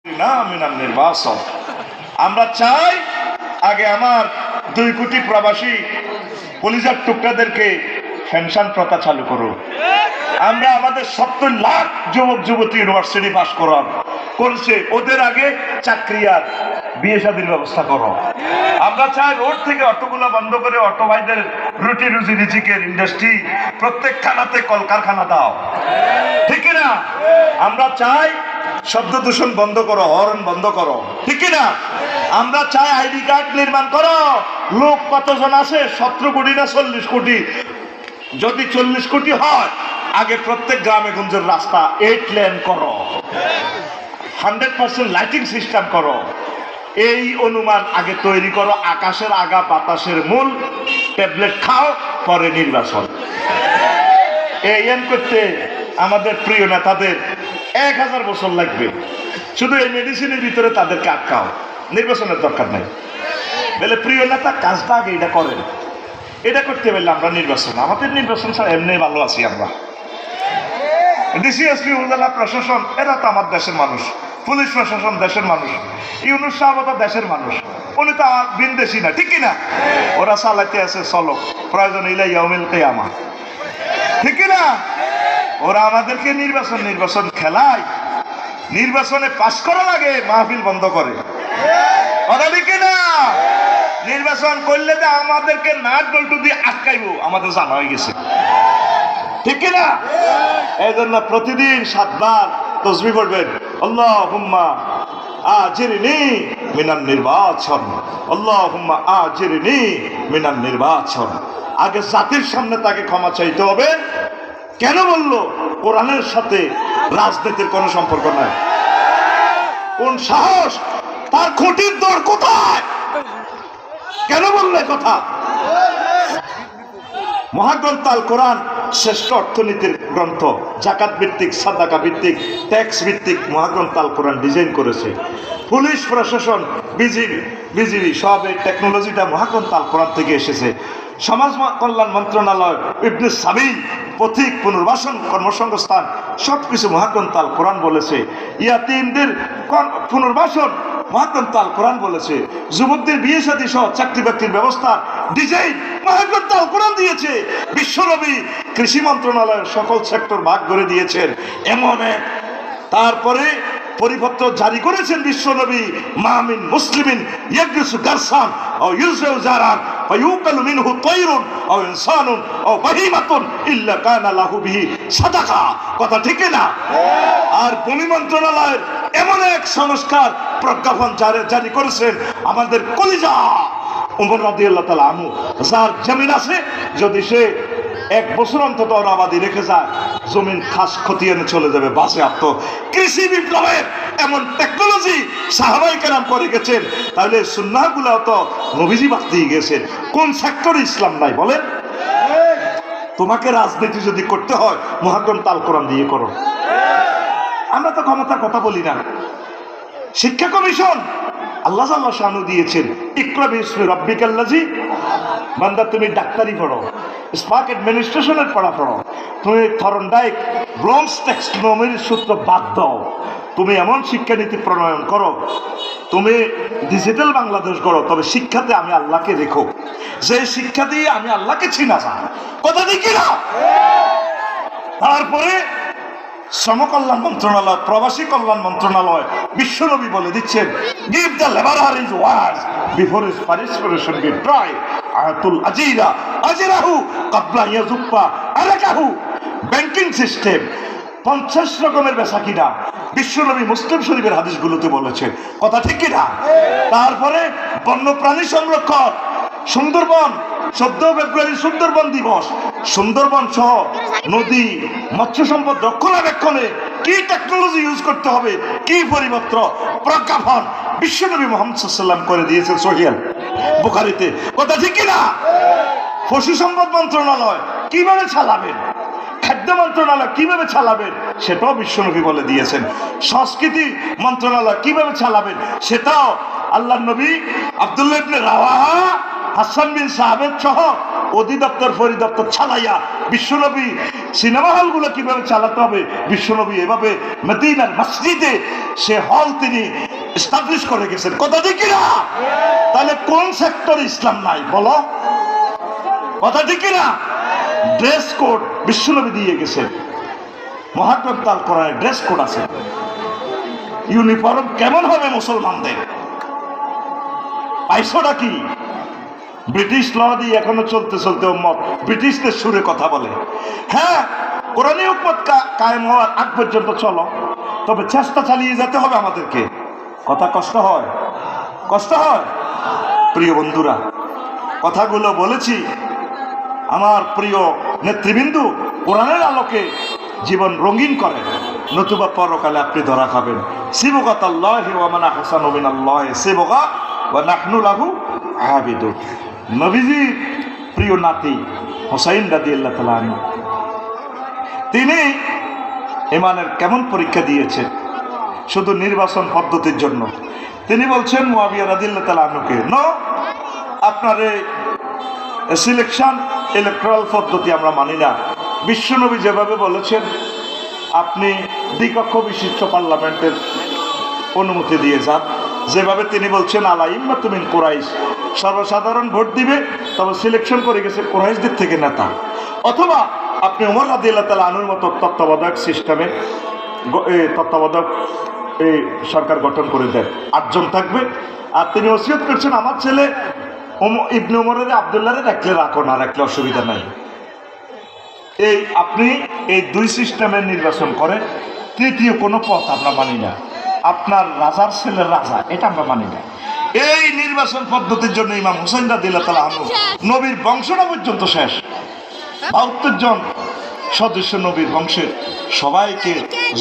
নির্বাচন আমরা চাই আগে আমার 2 কোটি প্রবাসী কলিজার টুকরাদেরকে পেনশন প্রথা চালু করো। আমরা আমাদের 70 লাখ যুবক যুবতী ইউনিভার্সিটি পাস করছে, ওদের আগে চাকরি আর বিয়ে শাদীর ব্যবস্থা করো। আমরা চাই রোড থেকে অটোগুলো বন্ধ করে অটো ভাইদের রুটি রুজি রিজিকের ইন্ডাস্ট্রি প্রত্যেক থানাতে কলকারখানা দাও, ঠিক না? আমরা চাই শব্দ দূষণ বন্ধ করো, হর্ন বন্ধ করো, ঠিক না? আমরা চাই আইডি কার্ড নির্মাণ করো। লোক কতজন আছে? 17 কোটি না 40 কোটি? যদি 40 কোটি হয়, আগে প্রত্যেক গ্রামে গঞ্জের রাস্তা 8 লেন করো, 100% লাইটিং সিস্টেম করো। এই অনুমান আগে তৈরি করো। আকাশের আগা বাতাসের মূল, ট্যাবলেট খাও, পরে নির্বাচন। এই এম করতে আমাদের প্রিয় নেতাদের 1000 বছর লাগবে। শুধু এই মেডিসিনের ভিতরে তাদেরকে আটকাও, নির্বাচনের দরকার নাই। বলে প্রিয় নেতা কাজটা আগে এটা করেন, এটা করতে পারলে আমরা নির্বাচন, আমাদের নির্বাচন ছাড়া এমনি ভালো আছি আমরা। ডিসি এসপি উপজেলা প্রশাসন এরা তো আমার দেশের মানুষ, পুলিশ প্রশাসন দেশের মানুষ, ইউনুস সাহেব তো দেশের মানুষ, উনি তো বিনদেশি না, ঠিক না? ওরা চালাইতে আছে চলো, প্রয়োজন ইলাই ইয়াউমিল কিয়ামা, ঠিক না? ওরা আমাদেরকে নির্বাচন খেলায়, নির্বাচনে পাস করা লাগে, মাহফিল বন্ধ করে, কথা ঠিক না? নির্বাচন করলে যে আমাদেরকে নাট বল্টু দিয়ে আটকাইবো আমাদের জানা হয়ে গেছে, ঠিক না? এই জন্য প্রতিদিন 7 বার তাসবিহ পড়বেন, আল্লাহুম্মা আজিরনি মিনান নির্বাচন, আল্লাহুম্মা আজিরনি মিনান নির্বাচন। আগে জাতির সামনে তাকে ক্ষমা চাইতে হবে। কেন বললো? কোরআনের সাথে রাজনীতির কোনো সম্পর্ক নাই। কোন সাহস? তার খুঁটির দর কোথায়? কেন বললে কথা? মহাগ্রন্থ আল কোরআন শ্রেষ্ঠ অর্থনীতির গ্রন্থ, জাকাত ভিত্তিক, সাদাকা ভিত্তিক, ট্যাক্স ভিত্তিক মহাগ্রন্থ আল কোরআন ডিজাইন করেছে। পুলিশ প্রশাসন, বিজিবি সব এই টেকনোলজিটা মহাগ্রন্থ আল কোরআন থেকে এসেছে। সমাজ কল্যাণ মন্ত্রণালয়, ইবনে সাবিল, পথিক, পুনর্বাসন, কর্মসংস্থান সবকিছু মহাগ্রন্থ আল কোরআন বলেছে। ইয়াতীমদের পুনর্বাসন মহাগ্রন্থ আল কোরআন বলেছে। যুবকদের বিয়ে শাদী সহ চাকরি বাকরির ব্যবস্থা ডিজাইন মহাগ্রন্থ আল কোরআন দিয়েছে। বিশ্বনবী কৃষি মন্ত্রণালয়ের সকল সেক্টর ভাগ করে দিয়েছেন। এমন এক তারপরে পরিপত্র জারি করেছেন বিশ্বনবী, মামিন মুসলিমিন ইয়াগরিসু গারসান আও ইউযউ জারান ওয়া ইউকালু মিনহু তায়রুন আও ইনসানুন আও বাহিমাতুন ইল্লা কানা লাহু বিহি সাদাকা, কথা ঠিক না? আর ভূমি মন্ত্রণালয়ের এমন এক সংস্কার প্রজ্ঞাপন জারি করেছেন আমাদের কলিজা ওমর রাদিয়াল্লাহু তাআলা আনহু, যার জমিন আছে যদি সে 1 বছর অন্তত আবাদি রেখে যায়, জমিন খাস খতিয়ে চলে যাবে বাসে আত্ম। কৃষি বিপ্লবের এমন টেকনোলজি সাহাবায়ে কেরাম করে গেছেন, তাহলে সুন্নাহগুলো তো নবীজি বাদ দিয়ে গেছেন। কোন সেক্টরে ইসলাম নাই বলেন? তোমাকে রাজনীতি যদি করতে হয় মহাগ্রন্থ আল কোরআন দিয়ে করো। আমরা তো ক্ষমতার কথা বলি না। শিক্ষা কমিশন আল্লাহ শানু দিয়েছেন, ইকরা বিসমি রাব্বিকাল্লাযী, বান্দা তুমি ডাক্তারি পড়ো, স্পার্ক অ্যাডমিনিস্ট্রেশনের পড়ো, তুমি থরনডাইক ব্লমস ট্যাক্সোনমির সূত্র বাদ দাও, তুমি এমন শিক্ষানীতি প্রণয়ন করো, তুমি ডিজিটাল বাংলাদেশ করো, তবে শিক্ষাতে আমি আল্লাহকে রেখো, যে শিক্ষা দিয়ে আমি আল্লাহকে চিনা যায়, কথা দেখি না? তারপরে শ্রম কল্যাণ মন্ত্রণালয়, প্রবাসী কল্যাণ মন্ত্রণালয়, বিশ্বনবী বলে দিচ্ছেন, give the laborer his wages before his perspiration be dry, আয়াতুল আজিরা আজরাহু ক্বাবলা ইয়াজুফা আরাকাহু। ব্যাংকিং সিস্টেম 50 রকমের বেচা কিনা বিশ্বনবী মুসলিম শরীফের হাদিসগুলোতে বলেছেন, কথা ঠিক কিনা? তারপরে বন্যপ্রাণী সংরক্ষণ, সুন্দরবন 14 ফেব্রুয়ারি সুন্দরবন দিবস, সুন্দরবন সহ নদী মৎস্য সম্পদ রক্ষণাবেক্ষণে কি টেকনোলজি ইউজ করতে হবে, কি পরিপত্র প্রজ্ঞাপন বিশ্বনবী মুহাম্মদ সাল্লাল্লাহু আলাইহি ওয়াসাল্লাম করে দিয়েছেন সহিহ বুখারীতে, কথা ঠিক কিনা? পশু সম্পদ মন্ত্রণালয় কিভাবে চালাবেন, খাদ্য মন্ত্রণালয় কিভাবে চালাবেন সেটাও বিশ্বনবী বলে দিয়েছেন। সংস্কৃতি মন্ত্রণালয় কিভাবে চালাবেন সেটাও আল্লাহর নবী আব্দুল্লাহ ইবনে রাওয়াহা হাসান বিন সাহাবেদ সহ অধিদপ্তর পরিদপ্তর চালাইয়া বিশ্বনবী সিনেমা হলগুলো কিভাবে চালাতে হবে, বিশ্বনবী এভাবে মদিনার মসজিদে সে হল তিনি এস্টাবলিশ করে গেছেন। কথা ঠিক না? তাহলে কোন সেক্টর ইসলাম নাই বলো? কথা ঠিক না? ড্রেস কোড বিশ্বনবী দিয়ে গেছেন, মহাগ্রন্থ আল কোরআনের ড্রেস কোড আছে। ইউনিফর্ম কেমন হবে মুসলমানদের? পাইছোটা কি? ব্রিটিশ ল দিয়ে এখনো চলতে চলতে উম্মত ব্রিটিশদের সুরে কথা বলে। হ্যাঁ, কোরআনী হুকুমত কায়েম হওয়ার আগ পর্যন্ত চলো, তবে চেষ্টা চালিয়ে যেতে হবে আমাদেরকে। কথা কষ্ট হয়, কষ্ট হয়। প্রিয় বন্ধুরা, কথাগুলো বলেছি আমার প্রিয় নেতৃবৃন্দ কোরআনের আলোকে জীবন রঙিন করে, নতুবা পরকালে আপনি ধরা খাবেন। সিবগাতাল্লাহি ওয়া মান আহসানু মিনাল্লাহি সিবগা ওয়া নাহনু লাহু আবিদুন। নবীজির প্রিয় নাতি হুসাইন রাদিয়াল্লাহু তাআলা আনহু, তিনি ইমানের কেমন পরীক্ষা দিয়েছেন শুধু নির্বাচন পদ্ধতির জন্য। তিনি বলছেন মুয়াবিয়া রাদিয়াল্লাহু তাআলা আনহুকে, নো, আপনার এই সিলেকশন ইলেকট্রাল পদ্ধতি আমরা মানি না। বিশ্বনবী যেভাবে বলেছেন আপনি দ্বিকক্ষ বিশিষ্ট পার্লামেন্টের অনুমতি দিয়ে যান, যেভাবে তিনি বলছেন আলা ইম্মাতুম মিন কুরাইশ, সর্বসাধারণ ভোট দিবে, তবে সিলেকশন করে গেছে কুরাইশদের থেকে নেতা। অথবা আপনি ওমর রাদিয়াল্লাহু তাআলা আনহুর মতো তত্ত্বাবধায়ক সিস্টেমে তত্ত্বাবধায়ক এই সরকার গঠন করে দেন, 8 জন থাকবে। আর তিনি ওসিয়ত করছেন আমার ছেলে ইবনে ওমরের আব্দুল্লাহরে রাখলে রাখো, না রাখলে অসুবিধা নাই। এই আপনি এই দুই সিস্টেমের নির্বাচন করে তৃতীয় কোনো পথ আমরা মানি না। আপনার রাজার ছেলের রাজা, এটা আমরা মানি না। এই নির্বাচন পদ্ধতির জন্য ইমাম হুসাইন রাদিয়াল্লাহু তাআলা আনহু নবীর বংশটা পর্যন্ত শেষ, 72 জন সদস্য নবীর বংশের সবাইকে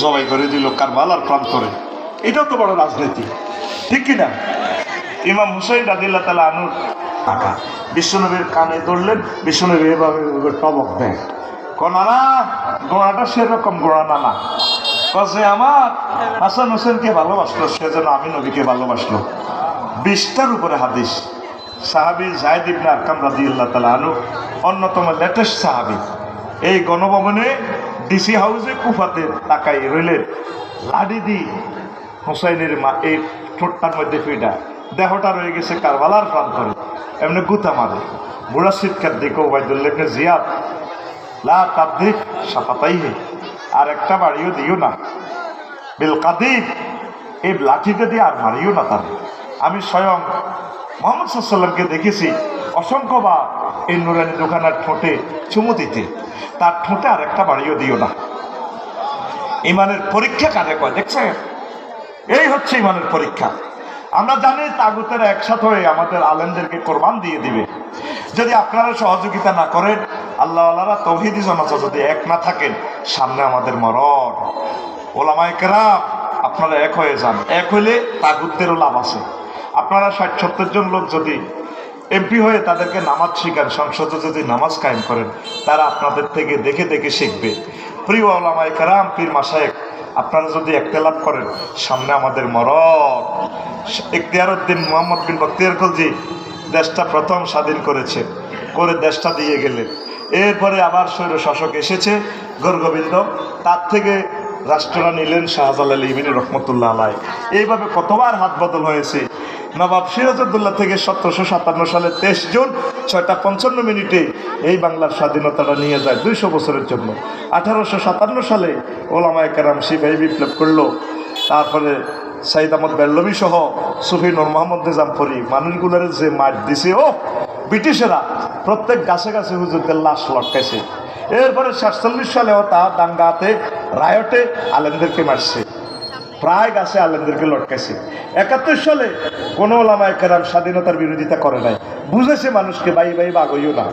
জবাই করে দিল কারবালার প্রান্তরে। এটাও তো বড় রাজনীতি, ঠিক কিনা? ইমাম হুসাইন রাদিয়াল্লাহু তাআলা আনহু টাকা বিশ্বনবীর কানে ধরলেন, বিশ্বনবী এভাবে টবক দেয়, কনানা গোড়াটা সেরকম গোড়া না, কসে আমার হাসান হোসেনকে ভালোবাসলো সেজন্য আমি নবীকে ভালোবাসলো। 20টার উপরে হাদিস। সাহাবী যায়েদ ইবনে আরকাম রাদিয়াল্লাহু তাআলা আনহু অন্যতম লেটেস্ট সাহাবী। এই গণভবনে ডিসি হাউসে কুফাতে তাকাই রইলেন, লাডি দি হোসাইনের মা এই ঠোঁটটার মধ্যে ফিটা, দেহটা রয়ে গেছে কারবালার প্রান্তরে, এমনি গুতা মারে। বুড়া চিৎকার দেখো ওবাইদুল্লাহ ইবনে জিয়াদ, লা তাদরিক শাফাতাইহি, আর একটা বাড়িও দিও না, বিল কাদিব, এই লাঠিটা দিয়ে আর মারিও না তার। আমি স্বয়ং মুহাম্মদ সাল্লাল্লাহু আলাইহি ওয়াসাল্লামকে দেখেছি অসংখ্যবার এই নুরানি দোকানের ঠোঁটে চুমু দিতে, তার ঠোঁটে আর একটা বাড়িও দিও না। ইমানের পরীক্ষা কারে কয় দেখছেন? এই হচ্ছে ইমানের পরীক্ষা। আমরা জানি তাগুতেরা একসাথে হয়ে আমাদের আলেমদেরকে কোরবান দিয়ে দিবে। যদি আপনারা সহযোগিতা না করেন, আল্লাহওয়ালারা তৌহিদি জনতা যদি এক না থাকেন, সামনে আমাদের মরণ। ওলামায়ে কেরাম আপনারা এক হয়ে যান, এক হইলে তাগুতেরও লাভ আছে। আপনারা 60-70 জন লোক যদি এমপি হয়ে তাদেরকে নামাজ শিখান, সংসদে যদি নামাজ কায়েম করেন, তারা আপনাদের থেকে দেখে দেখে শিখবে। প্রিয় ওলামায়ে কেরাম, পীর মাশায়েখ, আপনারা যদি একতেলাপ করেন, সামনে আমাদের মরণ। ইখতিয়ারউদ্দিন মুহাম্মদ বিন বখতিয়ার খলজি দেশটা প্রথম স্বাধীন করেছে, করে দেশটা দিয়ে গেলেন। এরপরে আবার স্বৈর শাসক এসেছে গৌরগোবিন্দ, তার থেকে রাষ্ট্রটা নিলেন শাহজালাল ইমানি রহমতুল্লাহ আলাইহি। এইভাবে কতবার হাত বদল হয়েছে। নবাব সিরাজউদ্দৌলা থেকে 1757 সালে 23 জুন 6:55 এই বাংলার স্বাধীনতাটা নিয়ে যায় 200 বছরের জন্য। 1857 সালে ওলামায়ে কেরাম সিপাহী বিপ্লব করলো। তারপরে সাইদ আহমদ বেল্লভী সহ সুফি নূর মোহাম্মদ নিজামপুরী মানুষগুলোর যে মার দিছে, ও ব্রিটিশেরা প্রত্যেক গাছে গাছে হুজুরদের লাশ লটকাইছে। এরপরে 47 সালেও তা দাঙ্গাতে রায়টে আলেমদেরকে মারছে, প্রায় গাছে আলেমদেরকে লটকাইছে। 71 সালে কোনো ওলামায়ে কেরাম স্বাধীনতার বিরোধিতা করে নাই, বুঝেছে মানুষকে ভাই ভাই বাগইও না,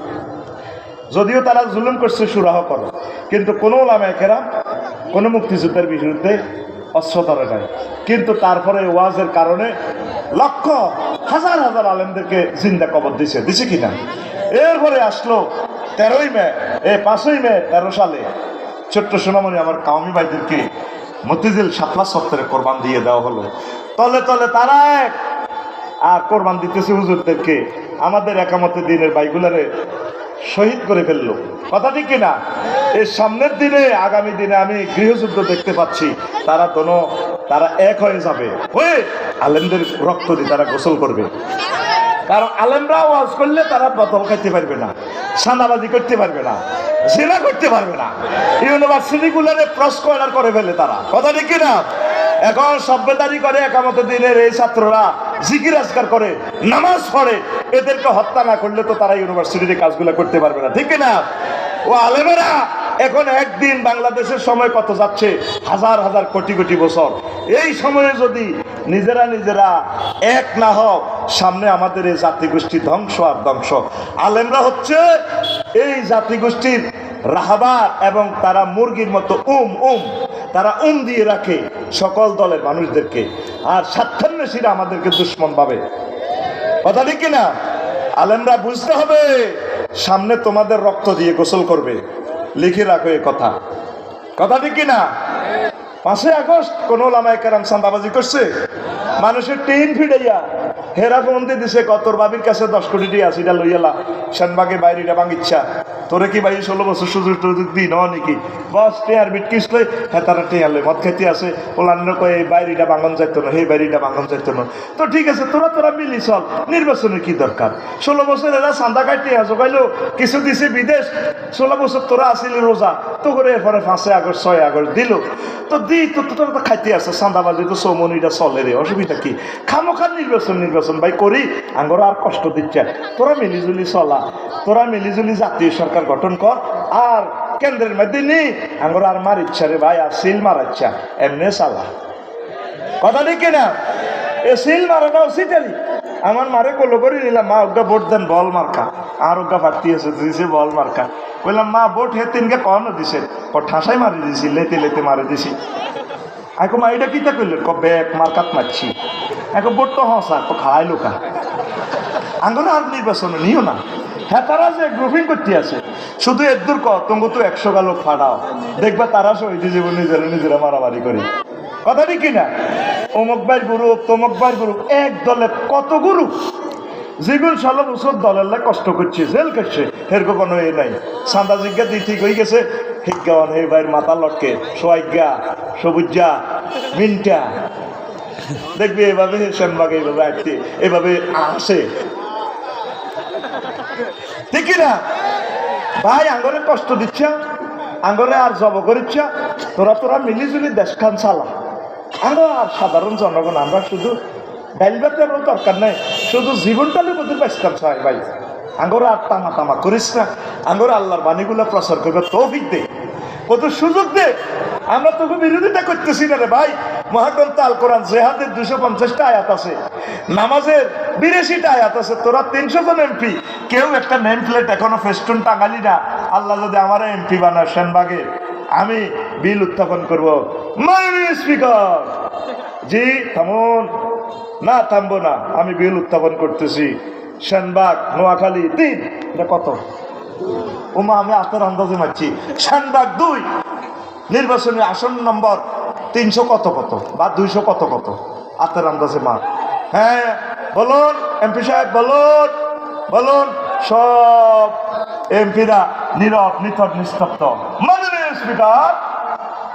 যদিও তারা জুলুম করছে সুরাহ করো, কিন্তু কোনো ওলামায়ে কেরাম কোনো মুক্তিযুদ্ধের বিরুদ্ধে অস্ত্র ধরে নাই। কিন্তু তারপরে ওয়াজের কারণে লক্ষ হাজার হাজার আলেমদেরকে জিন্দা কবর দিছে কিনা। এরপরে আসলো 5ই মে 13 সালে ছোট্ট সোনামণি আমার কাউমি ভাইদেরকে মতিঝিল শাপলা চত্বরে কোরবান দিয়ে দেওয়া হলো। তলে তলে তারা এক, আর কোরবান দিতেছি হুজুরদেরকে, আমাদের একামতে দিনের বাইগুলারে শহীদ করে ফেললো। কথা ঠিক কিনা? এর সামনের দিনে, আগামী দিনে আমি গৃহযুদ্ধ দেখতে পাচ্ছি। তারা এক হয়ে যাবে, হয়ে আলেমদের রক্ত দিয়ে তারা গোসল করবে। কারণ আলেমরা ওয়াজ করলে তারা বোতল খাইতে পারবে না, সাদাবাজি করতে পারবে না, জিনা করতে পারবে না, ইউনিভার্সিটি গুলারে প্রস্কয়ার করে ফেলে তারা। কথা ঠিক কিনা? এখন সভ্যতারি করে একামতের দিনের এই ছাত্ররা জিকির আজকার করে, নামাজ পড়ে, এদেরকে হত্যা না করলে তো তারা ইউনিভার্সিটির কাজগুলো করতে পারবে না। ঠিক কিনা? ও আলেমেরা এখন একদিন, বাংলাদেশের সময় কত যাচ্ছে, হাজার হাজার কোটি কোটি বছর। এই সময়ে যদি নিজেরা এক না হোক, সামনে আমাদের এই জাতিগোষ্ঠী ধ্বংস আর ধ্বংস। আলেমরা হচ্ছে এই জাতিগোষ্ঠীর রাহাবার, এবং তারা মুরগির মতো তারা দিয়ে রাখে সকল দলের মানুষদেরকে, আর স্বার্থান্বেষীরা আমাদেরকে দুশ্মন ভাবে। কথা ঠিক কিনা? আলেমরা বুঝতে হবে, সামনে তোমাদের রক্ত দিয়ে গোসল করবে, লিখে রাখো এ কথা। কথা ঠিক কিনা? 5 আগস্ট কোন ওলামায়ে কেরাম চাঁদাবাজি করছে? মানুষের টিন ফিডাইয়া হেরা বন্দি দিছে, কতর বাবির কাছে 10 কোটি টাকা আছে, এটা লইয়ালা শানবাগে বাইরিটা ভাঙিচ্ছা। তোরে কি ভাই 16 বছর সুযোগ টুযোগ দিই ন নাকি? বস টেয়ার বিটকিস লই, হ্যাঁ তারা টেয়ার লই, মদ খাইতে আছে, ওলান্ন কয়ে এই বাইরিটা ভাঙন যাইতো না, সেই বাইরিটা ভাঙন যাইতো না। তো ঠিক আছে, তোরা মিলি চল, নির্বাচনের কি দরকার? 16 বছর এরা চান্দা কাটতে জোগাইলো, কিছু দিছে বিদেশ, 16 বছর তোরা আসিলি রোজা, তো করে এরপরে 5 আগস্ট 6 আগস্ট দিল, তো তোরা তো খাইতে আছে, চান্দাবাজি তো চৌমনিটা চলে রে, অসুবিধা কি? খামোখান নির্বাচন ভাই করি, আঙ্গরা আর কষ্ট দিচ্ছে। তোরা মিলিজুলি চলা, তোরা মিলিজুলি জাতীয় সরকার গঠন কর, আর কেন্দ্রের মধ্যে নেই আঙ্গরা আর মার ইচ্ছা রে ভাই, আর সিল মার ইচ্ছা, এমনি চালা। কথা নেই কিনা? এ সিল মারাটাও সিটারি। আমার মারে কলো করে নিলাম, মা ওগা ভোট দেন বল মার্কা, আর ওগা প্রার্থী আছে দিছে বল মার্কা। বললাম মা ভোট হে তিনকে কখনো দিছে, ঠাসাই মারি দিছি, লেতে মারি দিছি। এখন মা এটা কিতা করলেন? ব্যাগ মার্কাত মারছি। এখন ভোট তো হসা খাড়াই লোকা আঙ্গনে আর নির্বাচন নিও না। হ্যাঁ, তারা যে গ্রুপিং করতে আছে, শুধু এদুর তুমি তো 100 গা লোক ফাটাও, দেখবা তারা শহীদ জীবন নিজেরা মারামারি করে। কথা ঠিক কিনা? অমুক ভাইয়ের গ্রুপ, তমুক ভাইয়ের গ্রুপ, এক দলে কত গ্রুপ, যেগুলো 16 বছর দলের লাই কষ্ট করছে, জেল করছে, এরকম কোনো এ নাই। চান্দা জিজ্ঞা দিয়ে ঠিক হয়ে গেছে, হিজ্ঞান হে ভাইয়ের মাথা লটকে, সোয়াইজ্ঞা, সবুজা, মিনটা, দেখবি এভাবে সেনবাগ এইভাবে আসছে, এইভাবে আসে। ঠিক কিনা ভাই? আঙ্গরে কষ্ট দিচ্ছা, আঙ্গরে আর জব করিচ্ছা, তোরা মিলিজুলি দেশখান চালা। আমরা আর সাধারণ জনগণ, আমরা শুধু ডাইল ভাতের দরকার নাই, শুধু জীবনটালে বোধ ব্যস্তাম চাই ভাই। আঙ্গরে আর তামা করিস না, আঙ্গরে আল্লাহর বাণীগুলো প্রচার করবে তৌফিক দে, কত সুযোগ দে। আমরা তোকে বিরোধিতা করতেছি না রে ভাই। মহাগ্রন্থ আল কোরআন জেহাদের 250টা আয়াত আছে, নামাজের 82টা আয়াত আছে। তোরা 300 জন এমপি, কেউ একটা নেম প্লেট এখনো ফেস্টুন টাঙালি না। আল্লাহ যদি আমার এমপি বানায় সেনবাগে, আমি বিল উত্থাপন করব। মাননীয় স্পিকার জি থামুন। না, থামবো না, আমি বিল উত্থাপন করতেছি। সেনবাগ নোয়াখালী 3, এটা কত? ওমা আমি আপনার আন্দাজে মারছি। সেনবাগ 2, নির্বাচনী আসন নম্বর 300 কত বা 200 কত আপনার আন্দাজে মা। হ্যাঁ বলুন এমপি সাহেব, বলুন। সব এমপিরা নীরব, নিস্তব্ধ। মাননীয় স্পিকার,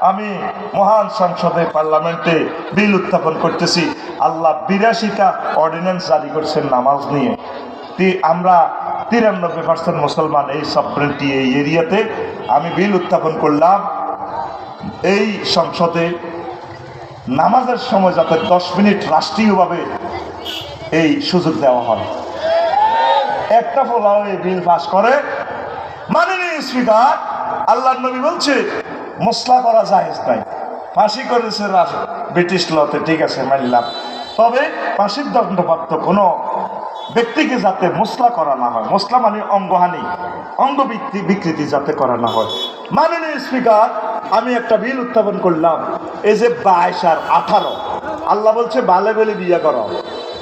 আমি মহান সংসদে পার্লামেন্টে বিল উত্থাপন করতেছি। আল্লাহ 82টা অর্ডিন্যান্স জারি করছেন নামাজ নিয়ে। আমরা 93% মুসলমান এই সফরেন্টি এই এরিয়াতে। আমি বিল উত্থাপন করলাম এই সংসদে নামাজের সময় যাতে 10 মিনিট রাষ্ট্রীয়ভাবে এই সুযোগ দেওয়া হয়। একটা ফলাও এই বিল পাস করে। মাননীয় স্পিকার, আল্লাহর নবী বলছে মসলা করা জায়েজ নাই। ফাঁসি করেছে ব্রিটিশ লতে, ঠিক আছে মানলাম, তবে ফাঁসির দণ্ডপ্রাপ্ত কোনো ব্যক্তিকে যাতে মসলা করা না হয়, মসলা মানে অঙ্গহানি, অঙ্গ বিকৃতি যাতে করা না হয়। মাননীয় স্পিকার, আমি একটা বিল উত্থাপন করলাম, এই যে 22 আর 18, আল্লাহ বলছে বালে বেলে বিয়ে করো,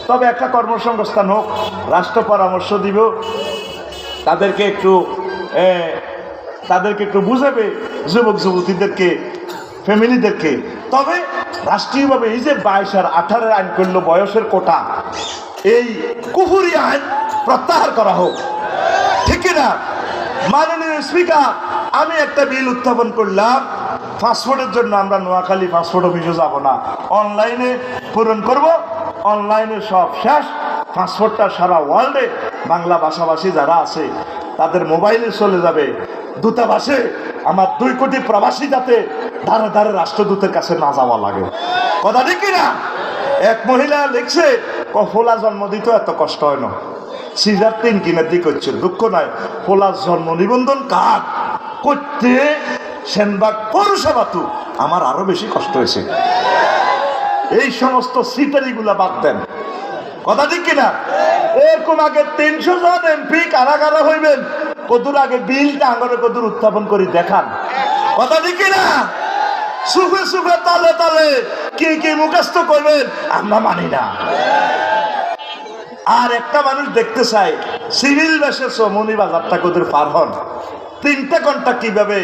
তবে একটা কর্মসংস্থান হোক, রাষ্ট্র পরামর্শ দিব, তাদেরকে একটু বুঝাবে, যুবক যুবতীদেরকে, ফ্যামিলিদেরকে, তবে রাষ্ট্রীয়ভাবে এই যে 22 আর 18 আইন করলো বয়সের কোটা, এই কুফুরি আইন প্রত্যাহার করা হোক, ঠিক না? মাননীয় স্পিকার, আমি একটা বিল উত্থাপন করলাম, পাসপোর্টের জন্য আমরা নোয়াখালী পাসপোর্ট অফিসে যাব না, অনলাইনে পূরণ করব, অনলাইনে সব শেষ। পাসপোর্টটা সারা ওয়ার্ল্ডে বাংলা ভাষাভাষী যারা আছে তাদের মোবাইলে চলে যাবে। দূতাবাসে আমার 2 কোটি প্রবাসী যাতে ধারে ধারে রাষ্ট্রদূতের কাছে না যাওয়া লাগে, কথা ঠিক কিনা? এক মহিলা লিখছে, ফোলা জন্ম দিতে এত কষ্ট হয় না, সিজার 3 কিনার দিক হচ্ছে, দুঃখ নয়, ফোলার জন্ম নিবন্ধন কার্ড করতে সেনবাগ পৌরসভাতু আমার আরো বেশি কষ্ট হয়েছে। এই সমস্ত সিটারিগুলা বাদ দেন, কথা ঠিক কিনা? এরকম আগে 300 জন এমপি কারা কারা হইবেন, কদূর আগে বিলটা আঙরে কদূর উত্থাপন করে দেখান, কথা ঠিক কিনা? সুফে সুফে তালে তালে কি কি মুখস্থ করবেন আমরা মানি না। আর একটা মানুষ দেখতে চাই সিভিল বেশে সমনি বাজারটা কদূর পার হন, 3 ঘন্টা কিভাবে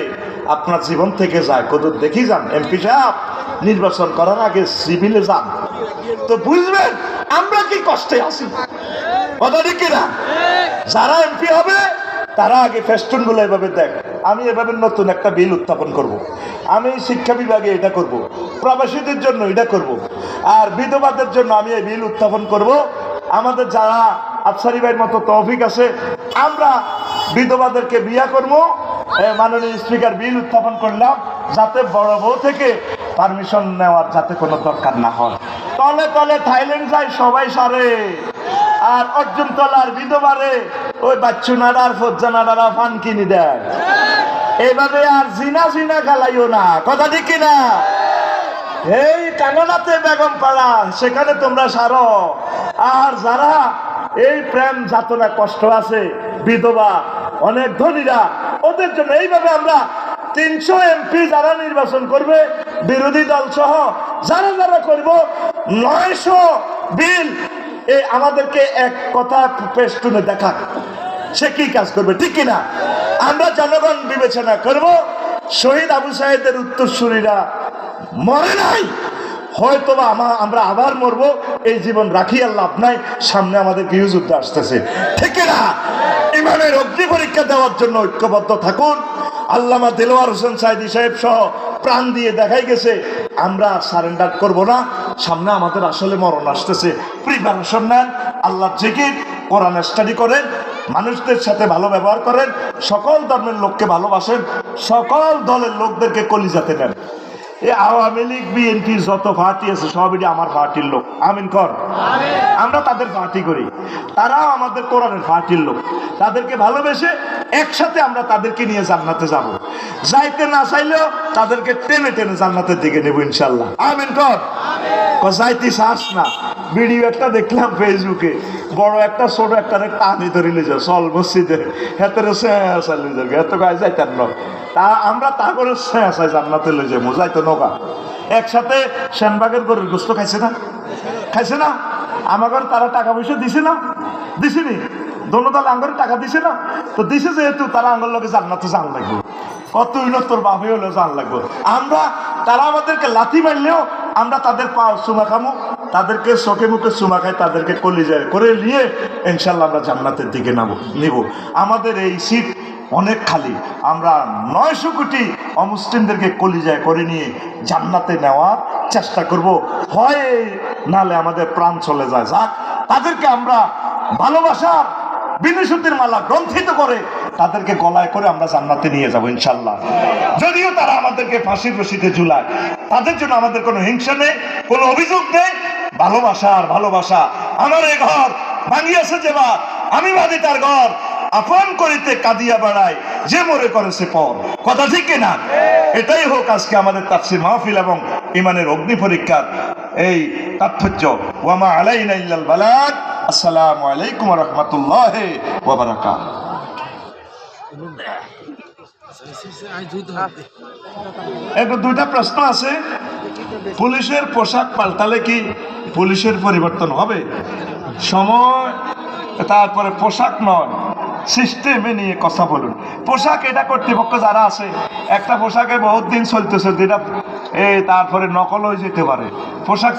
আপনার জীবন থেকে যায় কদূর দেখি যান। এমপি সাহেব নির্বাচন করার আগে সিভিলে যান, তো বুঝবেন আমরা কি কষ্টে আছি, কথা ঠিক কিনা? যারা এমপি হবে তারা আগে ফেস্টুন গুলো এভাবে দেখ, আমি এভাবে নতুন একটা বিল উত্থাপন করব, আমি শিক্ষা বিভাগে এটা করব, প্রবাসীদের জন্য এটা করব, আর বিধবাদের জন্য আমি এই বিল উত্থাপন করব। আমাদের যারা আফসারি ভাইয়ের মতো তৌফিক আছে, আমরা বিধবাদেরকে বিয়া করবো। মাননীয় স্পিকার, বিল উত্থাপন করলাম যাতে বড় বউ থেকে পারমিশন নেওয়ার যাতে কোনো দরকার না হয়। তলে তলে থাইল্যান্ড যায় সবাই সারে, আর অর্জুন তলার বিধবারে ওই বাচ্চু নাড়ার ফজ্জা নাড়ারা ফান কিনি দেয়। এইভাবে আর জিনা জিনা গালাইও না, কথা ঠিক কিনা? এই কানাডাতে বেগম পাড়া, সেখানে তোমরা সারো। আর যারা এই প্রেম যাতনা কষ্ট আছে, বিধবা অনেক ধনীরা, ওদের জন্য এইভাবে আমরা 300 এমপি যারা নির্বাচন করবে, বিরোধী দল সহ যারা যারা করব, 900 বিল এই আমাদেরকে এক কথা পেস্টুনে দেখা সে কি কাজ করবে, ঠিক কিনা? আমরা জনগণ বিবেচনা করব, শহীদ আবু সাইদের উত্তরসূরিরা মরে নাই, হয়তোবা আমরা আবার মরবো, এই জীবন রাখি আর লাভ নাই, সামনে আমাদের গৃহযুদ্ধ আসতেছে, ঠিক না? ইমানের অগ্নি পরীক্ষা দেওয়ার জন্য ঐক্যবদ্ধ থাকুন। আল্লামা দেলোয়ার হোসেন সাইদি সাহেব সহ প্রাণ দিয়ে দেখাই গেছে আমরা সারেন্ডার করব না, সামনে আমাদের আসলে মরণ আসতেছে। প্রিপারেশন নেন, আল্লাহর জিকির, কোরআন স্টাডি করেন, মানুষদের সাথে ভালো ব্যবহার করেন, সকল ধর্মের লোককে ভালোবাসেন, সকল দলের লোকদেরকে কলিজাতে নেন। এই আওয়ামী লীগ বিএনপি যত পার্টি আছে সবই আমার পার্টির লোক, আমিন কর। আমরা তাদের পার্টি করি, তারাও আমাদের কোরআনের পার্টির লোক, তাদেরকে ভালোবেসে একসাথে আমরা তাদেরকে নিয়ে জান্নাতে যাব। যাইতে না চাইলেও তাদেরকে টেনে টেনে জান্নাতের দিকে নেব ইনশাল্লাহ, আমিন কর। যাইতে চাস না, ভিডিও একটা দেখলাম ফেসবুকে, বড় একটা ছোট একটা টানি ধরিলে যা চল মসজিদে হেতরে যাবে, এত গায়ে যাইতেন না, তা আমরা তা করে শেষ জান্নাতে লই যাবো, যাইতো নৌকা। একসাথে সেনবাগের গরুর গোস্ত খাইছে না, খাইছে না? আমাকে তারা টাকা পয়সা দিছে না, দিছিনি? দোনো দল আঙ্গরে টাকা দিছে না, তো দিছে যেহেতু তারা আঙ্গর লোকে জান্নাতে জান লাগবে, কত তোর বাপে হলেও জান লাগবে। আমরা, তারা আমাদেরকে লাথি মারলেও আমরা তাদের পা চুমা খামো, তাদেরকে চোখে মুখে চুমা খাই, তাদেরকে কলিজায় করে নিয়ে ইনশাল্লাহ আমরা জান্নাতের দিকে নিব। আমাদের এই সিট অনেক খালি, আমরা 900 কোটি অমুসলিমদেরকে কলিজায় করে নিয়ে জান্নাতে নেওয়ার চেষ্টা করব। হয় নালে আমাদের প্রাণ চলে যায়, যাক, তাদেরকে আমরা ভালোবাসার বিনশুতির মালা গ্রন্থিত করে তাদেরকে গলায় করে আমরা জান্নাতে নিয়ে যাব ইনশাল্লাহ। যদিও তারা আমাদেরকে ফাঁসির রশিতে ঝুলায়, তাদের জন্য আমাদের কোনো হিংসা নেই, কোনো অভিযোগ নেই। ভালোবাসা আর ভালোবাসা। আমার এ ঘর ভাঙিয়াছে যেবার, আমি বাঁধি তার ঘর, আপন করিতে কাঁদিয়া বেড়ায় যে মরে করেছে পর, কথা ঠিক কিনা? এটাই হোক আজকে আমাদের তাফসীর মাহফিল এবং ইমানের অগ্নি পরীক্ষার এই তাৎপর্য। ওয়ামা আলাইনা ইল্লাল বালাগ। আসসালামু আলাইকুম ওয়া রাহমাতুল্লাহি ওয়া বারাকাতুহু। দুইটা প্রশ্ন আছে। পুলিশের পোশাক পাল্টালে কি পুলিশের পরিবর্তন হবে? সময়, তারপরে পোশাক নয়, সিস্টেমে নিয়ে কথা বলুন। পোশাক এটা কর্তৃপক্ষ যারা আছে, একটা পোশাকে বহুত দিন চলতেছে, যেটা তারপরে নকল হয়ে যেতে পারে। পোশাক